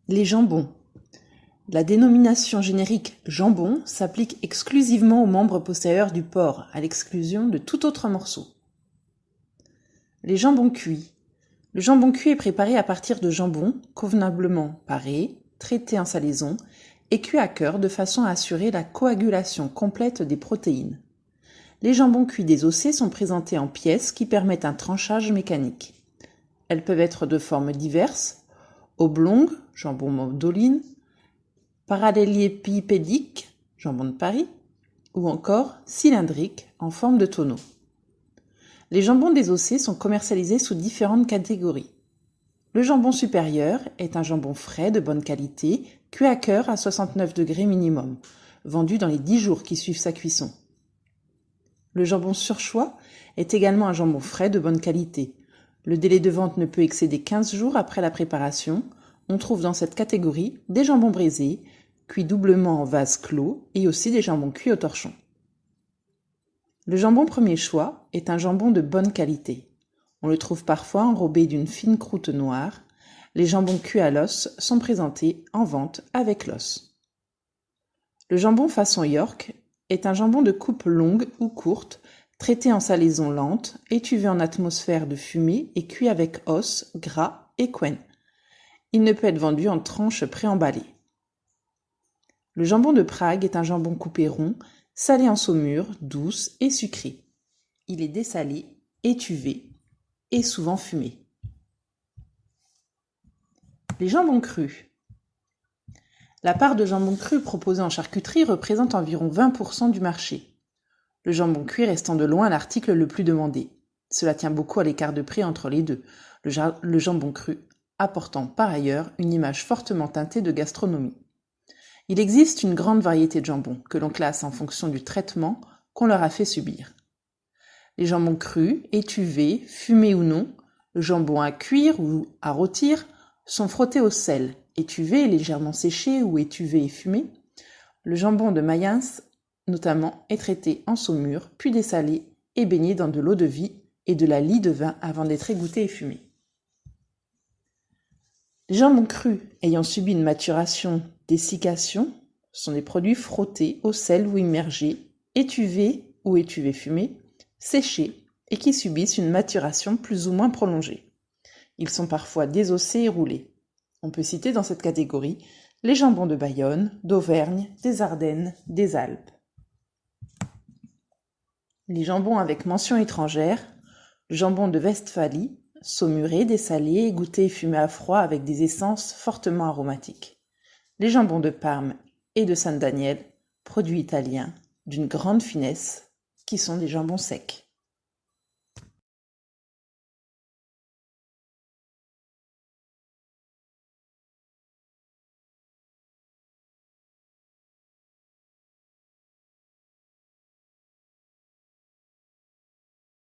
Les jambons. La dénomination générique jambon s'applique exclusivement aux membres postérieurs du porc, à l'exclusion de tout autre morceau. Les jambons cuits. Le jambon cuit est préparé à partir de jambon convenablement paré, traité en salaison et cuit à cœur de façon à assurer la coagulation complète des protéines. Les jambons cuits désossés sont présentés en pièces qui permettent un tranchage mécanique. Elles peuvent être de formes diverses, oblongues, jambon mandoline, parallélépipédiques, jambon de Paris, ou encore cylindriques en forme de tonneau. Les jambons désossés sont commercialisés sous différentes catégories. Le jambon supérieur est un jambon frais de bonne qualité, cuit à cœur à 69 degrés minimum, vendu dans les 10 jours qui suivent sa cuisson. Le jambon surchoix est également un jambon frais de bonne qualité. Le délai de vente ne peut excéder 15 jours après la préparation. On trouve dans cette catégorie des jambons brisés, cuits doublement en vase clos, et aussi des jambons cuits au torchon. Le jambon premier choix est un jambon de bonne qualité. On le trouve parfois enrobé d'une fine croûte noire. Les jambons cuits à l'os sont présentés en vente avec l'os. Le jambon façon York est un jambon de coupe longue ou courte, traité en salaison lente, étuvé en atmosphère de fumée et cuit avec os, gras et couenne. Il ne peut être vendu en tranches préemballées. Le jambon de Prague est un jambon coupé rond, salé en saumure, douce et sucrée. Il est dessalé, étuvé et souvent fumé. Les jambons crus. La part de jambon cru proposée en charcuterie représente environ 20% du marché. Le jambon cuit restant de loin l'article le plus demandé. Cela tient beaucoup à l'écart de prix entre les deux, le jambon cru apportant par ailleurs une image fortement teintée de gastronomie. Il existe une grande variété de jambons que l'on classe en fonction du traitement qu'on leur a fait subir. Les jambons crus, étuvés, fumés ou non, le jambon à cuire ou à rôtir sont frottés au sel, étuvés et légèrement séchés ou étuvés et fumés. Le jambon de Mayence, notamment, est traité en saumure, puis dessalé et baigné dans de l'eau de vie et de la lie de vin avant d'être égoutté et fumé. Les jambons crus ayant subi une maturation, dessiccation, sont des produits frottés au sel ou immergés, étuvés ou étuvés fumés, séchés et qui subissent une maturation plus ou moins prolongée. Ils sont parfois désossés et roulés. On peut citer dans cette catégorie les jambons de Bayonne, d'Auvergne, des Ardennes, des Alpes. Les jambons avec mention étrangère, le jambon de Westphalie, saumuré, dessalé, égoutté et fumé à froid avec des essences fortement aromatiques. Les jambons de Parme et de San Daniel, produits italiens d'une grande finesse, qui sont des jambons secs.